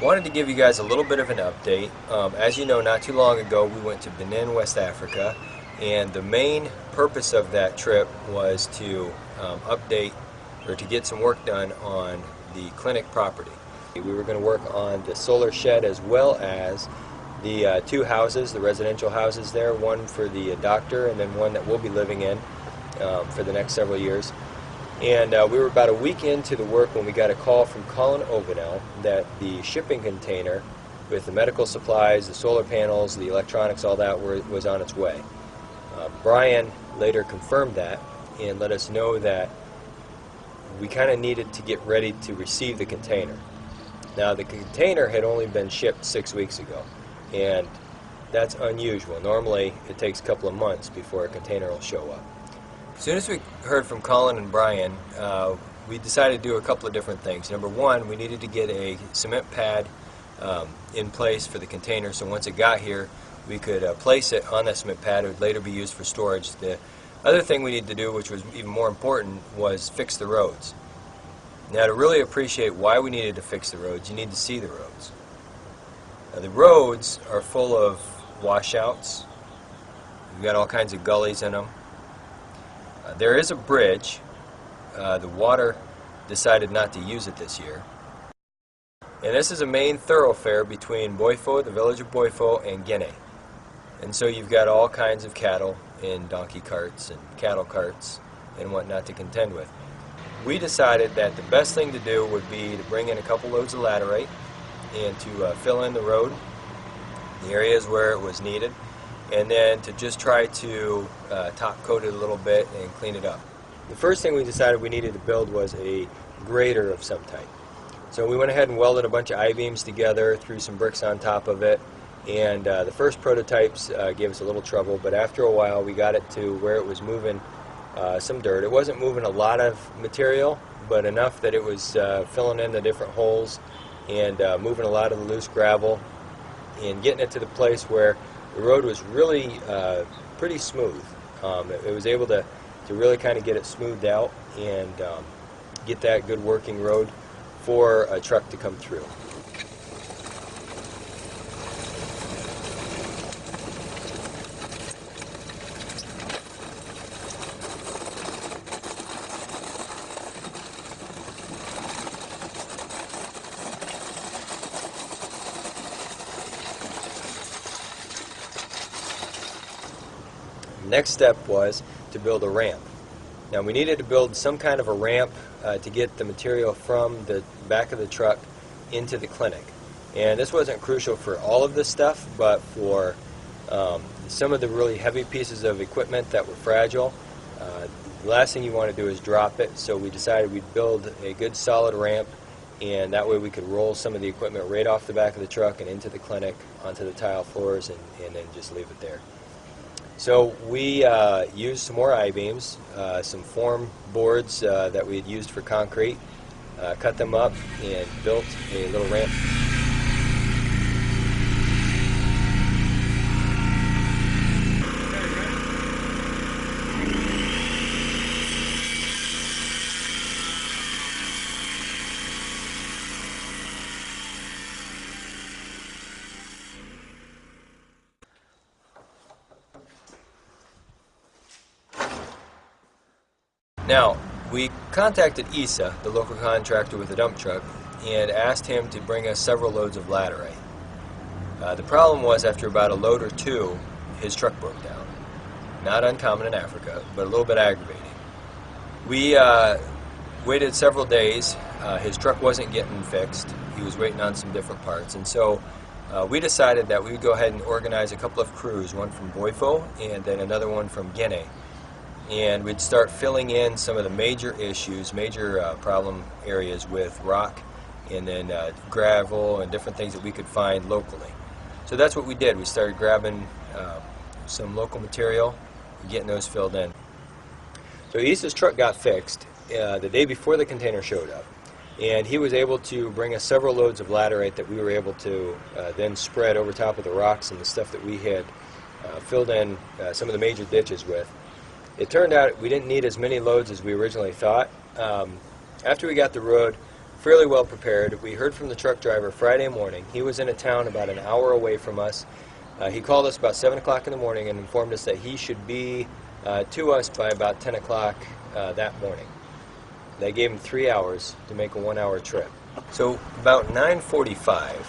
Wanted to give you guys a little bit of an update. As you know, not too long ago we went to Benin, West Africa, and the main purpose of that trip was to update or to get some work done on the clinic property. We were going to work on the solar shed as well as the two houses, the residential houses there, one for the doctor and then one that we'll be living in for the next several years. And we were about a week into the work when we got a call from Colin Ovenell that the shipping container with the medical supplies, the solar panels, the electronics, all that was on its way. Brian later confirmed that and let us know that we kind of needed to get ready to receive the container. Now the container had only been shipped 6 weeks ago, and that's unusual. Normally it takes a couple of months before a container will show up. As soon as we heard from Colin and Brian, we decided to do a couple of different things. Number one, we needed to get a cement pad in place for the container, so once it got here, we could place it on that cement pad. It would later be used for storage. The other thing we needed to do, which was even more important, was fix the roads. Now, to really appreciate why we needed to fix the roads, you need to see the roads. Now, the roads are full of washouts. We've got all kinds of gullies in them. There is a bridge. The water decided not to use it this year. And this is a main thoroughfare between Boifo, the village of Boifo, and Guinea. And so you've got all kinds of cattle in donkey carts and cattle carts and whatnot to contend with. We decided that the best thing to do would be to bring in a couple loads of laterite and to fill in the road, the areas where it was needed, and then to just try to top coat it a little bit and clean it up. The first thing we decided we needed to build was a grader of some type. So we went ahead and welded a bunch of I-beams together, threw some bricks on top of it, and the first prototypes gave us a little trouble, but after a while we got it to where it was moving some dirt. It wasn't moving a lot of material, but enough that it was filling in the different holes and moving a lot of the loose gravel and getting it to the place where the road was really pretty smooth. It was able to really kind of get it smoothed out and get that good working road for a truck to come through. Next step was to build a ramp. Now we needed to build some kind of a ramp to get the material from the back of the truck into the clinic. And this wasn't crucial for all of this stuff, but for some of the really heavy pieces of equipment that were fragile, the last thing you want to do is drop it, so we decided we'd build a good solid ramp, and that way we could roll some of the equipment right off the back of the truck and into the clinic, onto the tile floors, and then just leave it there. So we used some more I-beams, some form boards that we had used for concrete, cut them up and built a little ramp. Now, we contacted Isa, the local contractor with the dump truck, and asked him to bring us several loads of laterite. The problem was, after about a load or two, his truck broke down. Not uncommon in Africa, but a little bit aggravating. We waited several days. His truck wasn't getting fixed. He was waiting on some different parts, and so we decided that we would go ahead and organize a couple of crews, one from Boifo and then another one from Guinea. And we'd start filling in some of the major issues, major problem areas with rock and then gravel and different things that we could find locally. So that's what we did. We started grabbing some local material and getting those filled in. So Isa's truck got fixed the day before the container showed up, and he was able to bring us several loads of laterite that we were able to then spread over top of the rocks and the stuff that we had filled in some of the major ditches with. It turned out we didn't need as many loads as we originally thought. After we got the road fairly well prepared. We heard from the truck driver Friday morning. He was in a town about an hour away from us. He called us about 7 o'clock in the morning and informed us that he should be to us by about 10 o'clock that morning. They gave him 3 hours to make a 1 hour trip. So about 9:45,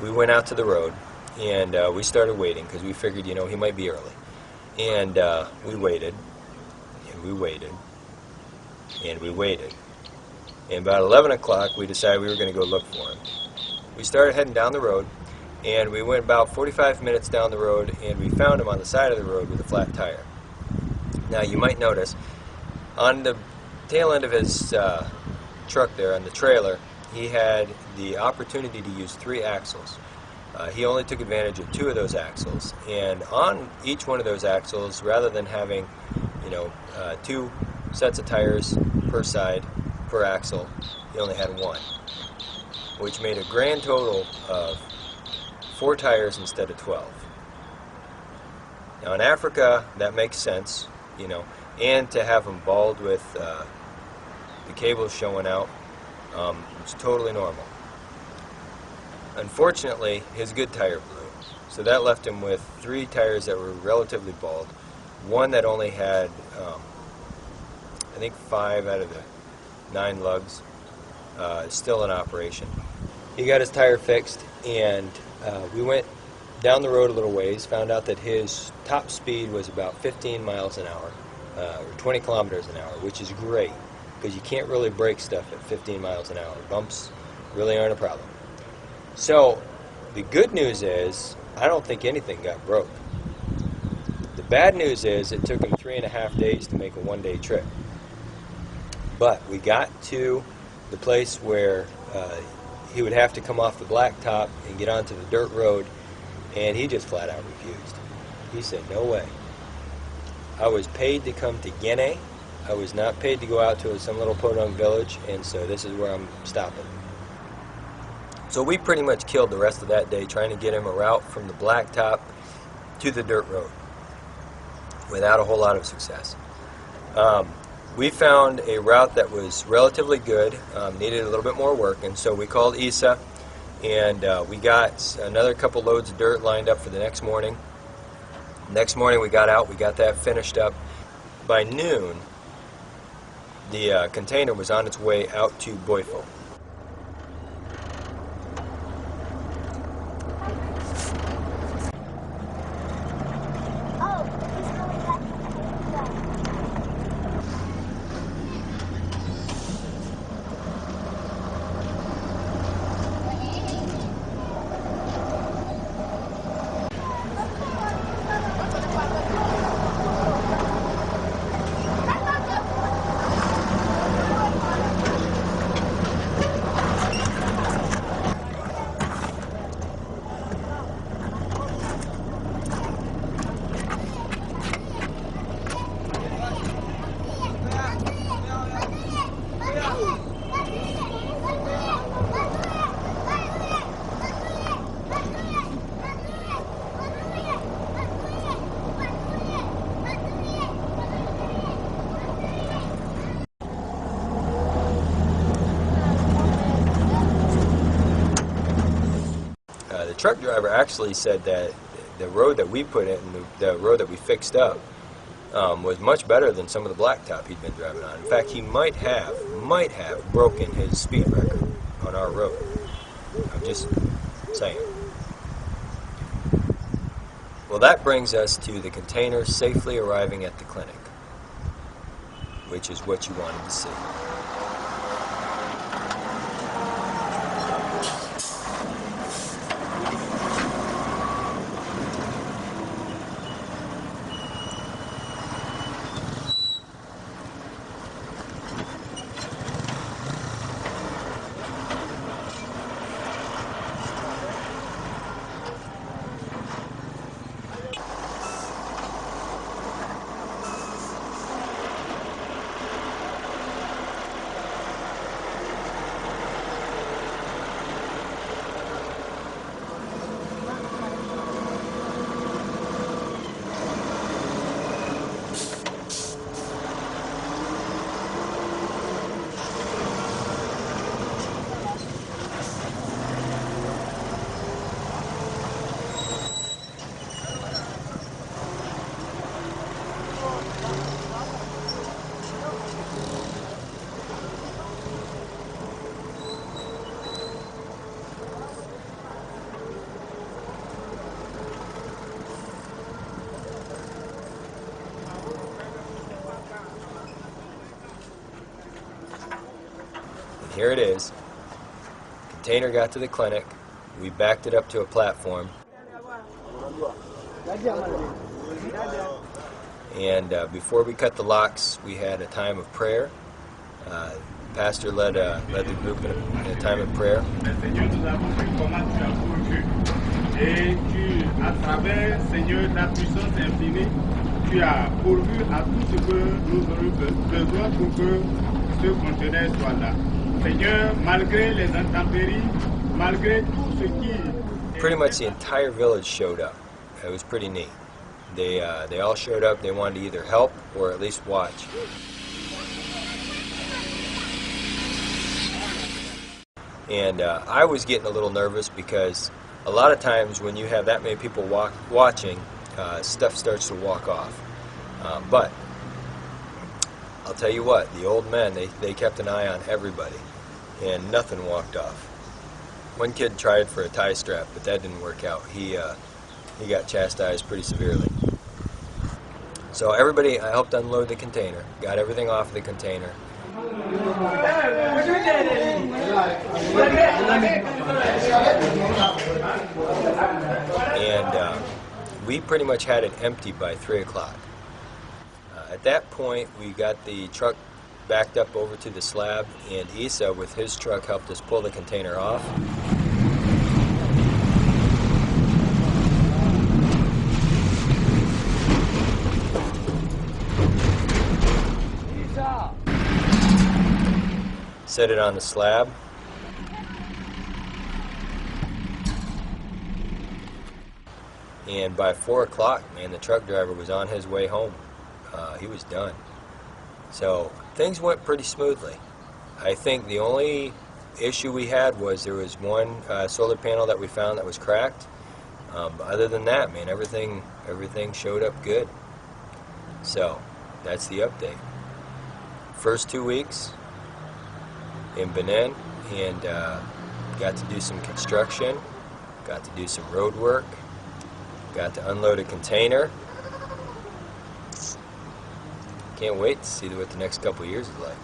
we went out to the road and we started waiting because we figured, you know, he might be early. And we waited, and we waited, and we waited. And about 11 o'clock, we decided we were going to go look for him. We started heading down the road, and we went about 45 minutes down the road, and we found him on the side of the road with a flat tire. Now, you might notice, on the tail end of his truck there, on the trailer, he had the opportunity to use 3 axles. He only took advantage of 2 of those axles, and on each one of those axles, rather than having, you know, 2 sets of tires per side, per axle, he only had 1, which made a grand total of 4 tires instead of 12. Now in Africa, that makes sense, you know, and to have them bald with the cables showing out, it's totally normal. Unfortunately, his good tire blew, so that left him with 3 tires that were relatively bald, 1 that only had, I think 5 out of the 9 lugs still in operation. He got his tire fixed, and we went down the road a little ways, found out that his top speed was about 15 miles an hour, or 20 kilometers an hour, which is great, because you can't really break stuff at 15 miles an hour. Bumps really aren't a problem. So, the good news is, I don't think anything got broke. The bad news is, it took him 3.5 days to make a 1-day trip. But we got to the place where he would have to come off the blacktop and get onto the dirt road, and he just flat out refused. He said, no way. I was paid to come to Guinea. I was not paid to go out to some little podunk village, and so this is where I'm stopping. So we pretty much killed the rest of that day trying to get him a route from the blacktop to the dirt road without a whole lot of success. We found a route that was relatively good, needed a little bit more work, and so we called Isa, and we got another couple loads of dirt lined up for the next morning. Next morning we got out, we got that finished up. By noon, the container was on its way out to Boifo. The truck driver actually said that the road that we put in, the road that we fixed up, was much better than some of the blacktop he'd been driving on. In fact, he might have broken his speed record on our road. I'm just saying. Well, that brings us to the container safely arriving at the clinic, which is what you wanted to see. here it is. Container got to the clinic. We backed it up to a platform. And before we cut the locks, we had a time of prayer. Pastor led the group in a time of prayer. Et tu, à travers, Seigneur, ta puissance infinie, tu as pourvu à tout ce que nous aurions besoin pour que ce conteneur soit là. Seigneur, malgré les intempéries, malgré tout ce qui... Pretty much the entire village showed up. It was pretty neat. They all showed up. They wanted to either help or at least watch. And I was getting a little nervous because a lot of times when you have that many people watching, stuff starts to walk off. But I'll tell you what, the old men, they kept an eye on everybody, and nothing walked off. One kid tried for a tie strap, but that didn't work out. He got chastised pretty severely. So everybody, I helped unload the container, got everything off the container. And we pretty much had it empty by 3 o'clock. At that point, we got the truck backed up over to the slab, and Isa, with his truck, helped us pull the container off. Set it on the slab. And by 4 o'clock, man, the truck driver was on his way home. He was done. So things went pretty smoothly. I think the only issue we had was there was one solar panel that we found that was cracked. But other than that, man, everything showed up good. So that's the update. First 2 weeks in Benin, and got to do some construction, got to do some road work, got to unload a container. Can't wait to see what the next couple of years is like.